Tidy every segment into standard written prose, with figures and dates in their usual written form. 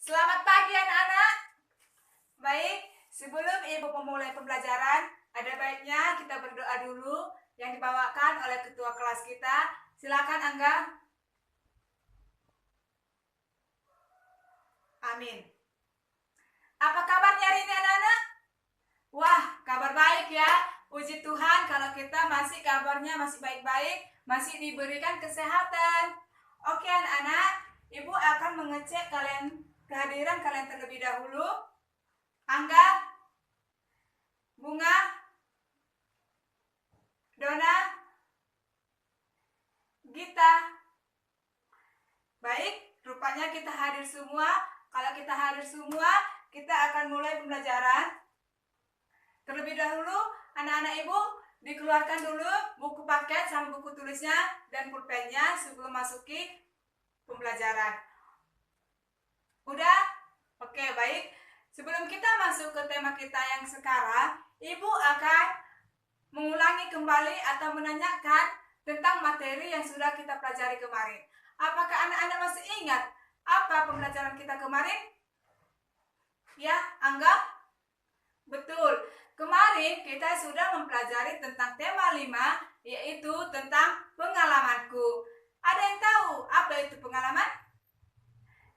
Selamat pagi anak-anak. Baik, sebelum Ibu memulai pembelajaran, ada baiknya kita berdoa dulu yang dibawakan oleh ketua kelas kita. Silakan Angga. Amin. Apa kabarnya hari ini anak-anak? Wah, kabar baik ya. Puji Tuhan kalau kita kabarnya masih baik-baik, masih diberikan kesehatan. Oke anak-anak, Ibu akan mengecek kehadiran kalian terlebih dahulu. Angga, Bunga, Dona, Gita. Baik, rupanya kita hadir semua. Kalau kita hadir semua, kita akan mulai pembelajaran. Terlebih dahulu, anak-anak Ibu dikeluarkan dulu buku paket sama buku tulisnya dan pulpennya sebelum masuki pembelajaran. Udah? Oke, baik. Sebelum kita masuk ke tema kita yang sekarang, Ibu akan mengulangi kembali atau menanyakan tentang materi yang sudah kita pelajari kemarin. Apakah anak-anak masih ingat apa pembelajaran kita kemarin? Ya, Angga? Betul. Kemarin kita sudah mempelajari tentang tema 5, yaitu tentang pengalamanku. Ada yang tahu apa itu pengalaman?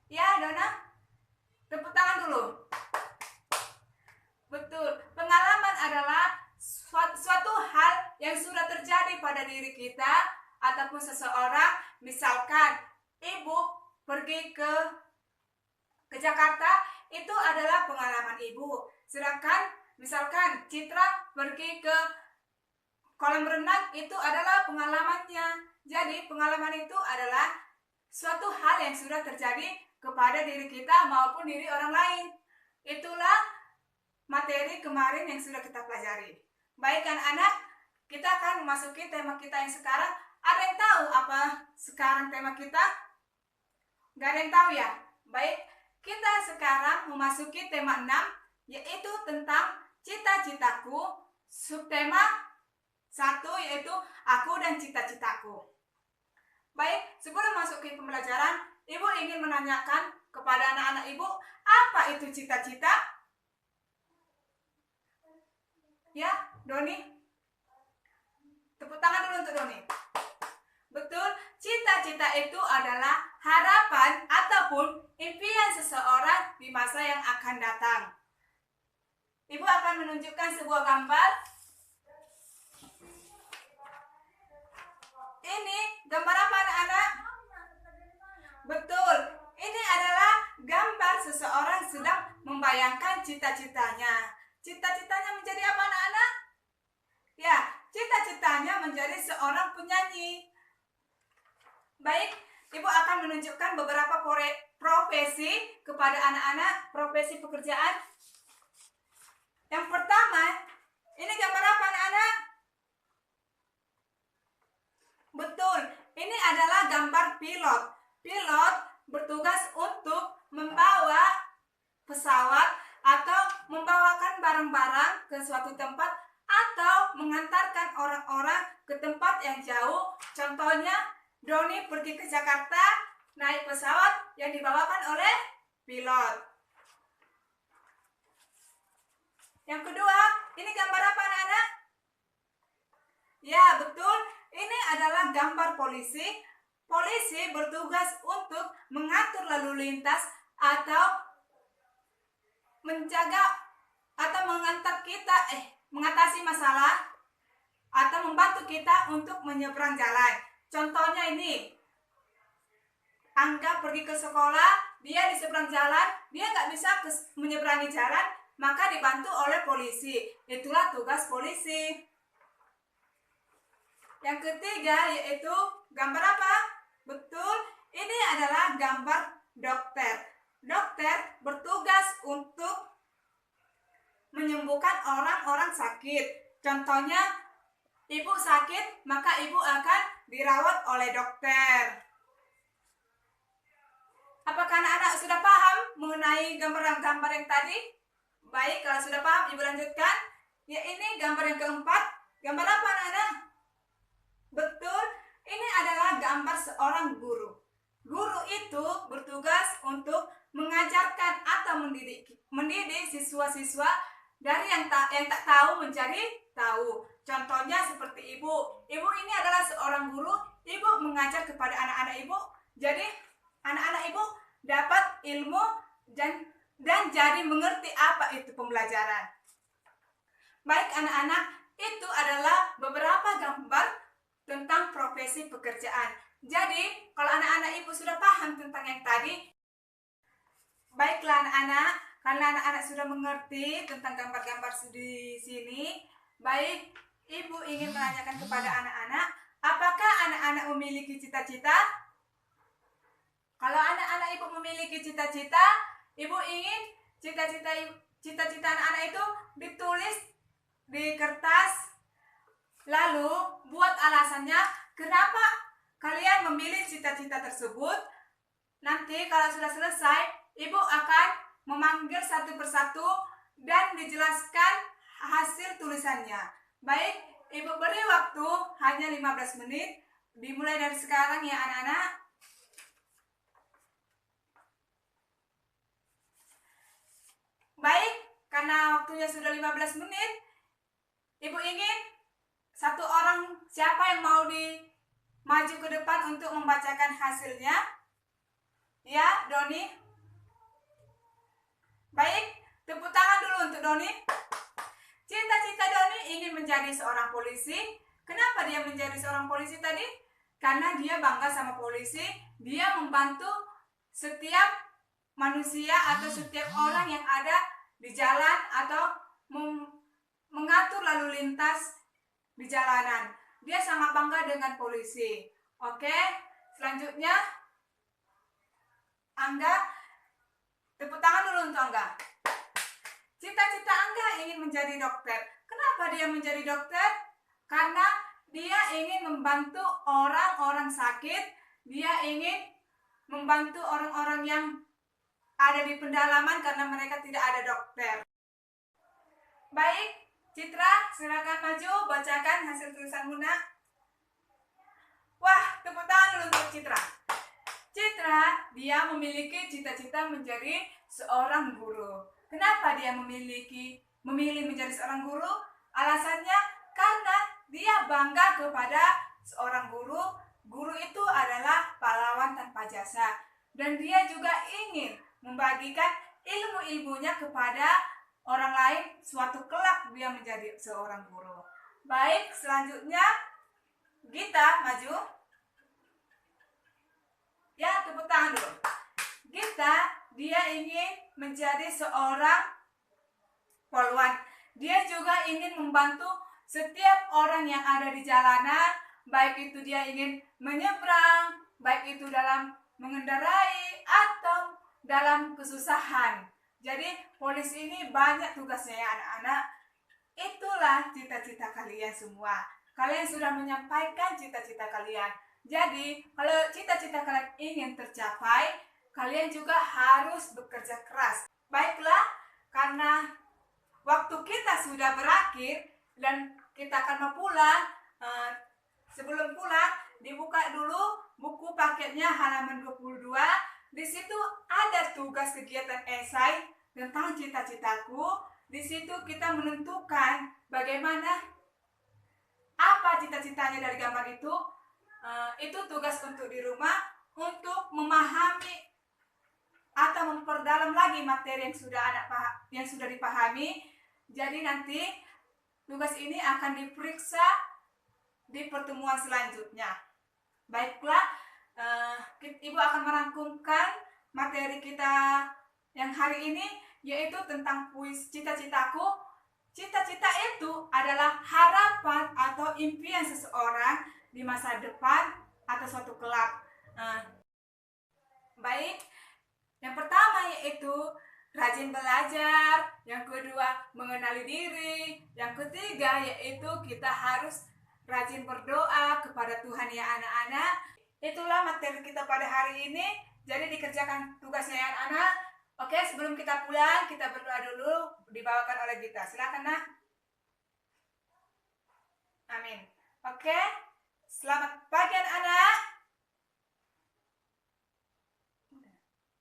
Ya, Dona? Tepuk tangan dulu. Betul, pengalaman adalah suatu hal yang sudah terjadi pada diri kita ataupun seseorang. Misalkan Ibu pergi ke Jakarta, itu adalah pengalaman Ibu. Sedangkan misalkan Citra pergi ke kolam renang, itu adalah pengalamannya. Jadi pengalaman itu adalah suatu hal yang sudah terjadi kepada diri kita maupun diri orang lain. Itulah materi kemarin yang sudah kita pelajari. Baik anak-anak, kita akan memasuki tema kita yang sekarang. Ada yang tahu apa sekarang tema kita? Gak ada yang tahu ya? Baik, kita sekarang memasuki tema 6, yaitu tentang cita-citaku. Subtema 1 yaitu aku dan cita-citaku. Baik, sebelum masuk ke pembelajaran, Ibu ingin menanyakan kepada anak-anak Ibu, apa itu cita-cita? Ya, Doni? Tepuk tangan dulu untuk Doni. Betul, cita-cita itu adalah harapan ataupun impian seseorang di masa yang akan datang. Ibu akan menunjukkan sebuah gambar. Ini gambar apa anak-anak? Betul, ini adalah gambar seseorang sedang membayangkan cita-citanya. Cita-citanya menjadi apa anak-anak? Ya, cita-citanya menjadi seorang penyanyi. Baik, Ibu akan menunjukkan beberapa profesi kepada anak-anak, profesi pekerjaan. Yang pertama, ini gambar apa anak-anak? Betul, ini adalah gambar pilot. Pilot bertugas untuk membawa pesawat atau membawakan barang-barang ke suatu tempat atau mengantarkan orang-orang ke tempat yang jauh. Contohnya, Doni pergi ke Jakarta naik pesawat yang dibawakan oleh pilot. Yang kedua, ini gambar apa anak-anak? Ya, betul. Ini adalah gambar polisi. Polisi bertugas untuk mengatur lalu lintas atau menjaga atau mengatasi masalah atau membantu kita untuk menyeberang jalan. Contohnya ini, Angga pergi ke sekolah, dia di seberang jalan, dia nggak bisa menyeberangi jalan, maka dibantu oleh polisi. Itulah tugas polisi. Yang ketiga yaitu gambar apa? Betul, ini adalah gambar dokter. Dokter bertugas untuk menyembuhkan orang-orang sakit. Contohnya, Ibu sakit, maka Ibu akan dirawat oleh dokter. Apakah anak-anak sudah paham mengenai gambar-gambar yang tadi? Baik, kalau sudah paham, Ibu lanjutkan. Ya, ini gambar yang keempat. Gambar apa anak-anak? Betul, ini adalah gambar seorang guru. Guru itu bertugas untuk mengajarkan siswa dari yang tak tahu menjadi tahu. Contohnya seperti ibu. Ibu ini adalah seorang guru. Ibu mengajar kepada anak-anak ibu. Jadi anak-anak ibu dapat ilmu dan jadi mengerti apa itu pembelajaran. Baik anak-anak, itu adalah beberapa gambar tentang profesi pekerjaan. Jadi kalau anak-anak ibu sudah paham tentang yang tadi, baiklah anak-anak, karena anak-anak sudah mengerti tentang gambar-gambar di sini, baik ibu ingin menanyakan kepada anak-anak, apakah anak-anak memiliki cita-cita? Kalau anak-anak ibu memiliki cita-cita, ibu ingin cita-cita anak-anak itu ditulis di kertas, lalu buat alasannya kenapa kalian memilih cita-cita tersebut. Nanti kalau sudah selesai, ibu akan memanggil satu persatu dan dijelaskan hasil tulisannya. Baik, ibu beri waktu hanya 15 menit, dimulai dari sekarang ya anak-anak. Baik, karena waktunya sudah 15 menit, ibu ingin satu orang, siapa yang mau maju ke depan untuk membacakan hasilnya? Ya, Doni. Baik, tepuk tangan dulu untuk Doni. Cita-cita Doni ingin menjadi seorang polisi. Kenapa dia menjadi seorang polisi tadi? Karena dia bangga sama polisi. Dia membantu setiap manusia atau setiap orang yang ada di jalan atau mengatur lalu lintas di jalanan. Dia sangat bangga dengan polisi. Oke, selanjutnya Angga, tepuk tangan dulu untuk Angga. Cita-cita Angga ingin menjadi dokter. Kenapa dia menjadi dokter? Karena dia ingin membantu orang-orang sakit. Dia ingin membantu orang-orang yang ada di pedalaman karena mereka tidak ada dokter. Baik, Citra, silakan maju bacakan hasil tulisanmu, nak. Wah, tepuk tangan dulu untuk Citra. Citra, dia memiliki cita-cita menjadi seorang guru. Kenapa dia memilih menjadi seorang guru? Alasannya karena dia bangga kepada seorang guru. Guru itu adalah pahlawan tanpa jasa. Dan dia juga ingin membagikan ilmu-ilmunya kepada orang lain, suatu kelak dia menjadi seorang guru. Baik, selanjutnya Gita maju. Ya, tepuk tangan dulu. Gita, dia ingin menjadi seorang poluan. Dia juga ingin membantu setiap orang yang ada di jalanan, baik itu dia ingin menyeberang, baik itu dalam mengendarai atau dalam kesusahan. Jadi polisi ini banyak tugasnya ya anak-anak. Itulah cita-cita kalian semua. Kalian sudah menyampaikan cita-cita kalian. Jadi kalau cita-cita kalian ingin tercapai, kalian juga harus bekerja keras. Baiklah, karena waktu kita sudah berakhir dan kita akan mau pulang. Sebelum pulang, dibuka dulu buku paketnya halaman 22. Di situ ada tugas kegiatan esai tentang cita-citaku. Di situ kita menentukan bagaimana apa cita-citanya dari gambar itu. Itu tugas untuk di rumah untuk memahami atau memperdalam lagi materi yang sudah dipahami. Jadi nanti tugas ini akan diperiksa di pertemuan selanjutnya. Baiklah, Ibu akan merangkumkan materi kita yang hari ini, yaitu tentang puisi cita-citaku. Cita-cita itu adalah harapan atau impian seseorang di masa depan atau suatu kelak. Baik, yang pertama yaitu rajin belajar, yang kedua mengenali diri, yang ketiga yaitu kita harus rajin berdoa kepada Tuhan ya anak-anak. Itulah materi kita pada hari ini. Jadi dikerjakan tugasnya ya anak-anak. Oke, sebelum kita pulang kita berdoa dulu, dibawakan oleh Gita. Silakan nak. Amin. Oke, selamat pagi anak-anak.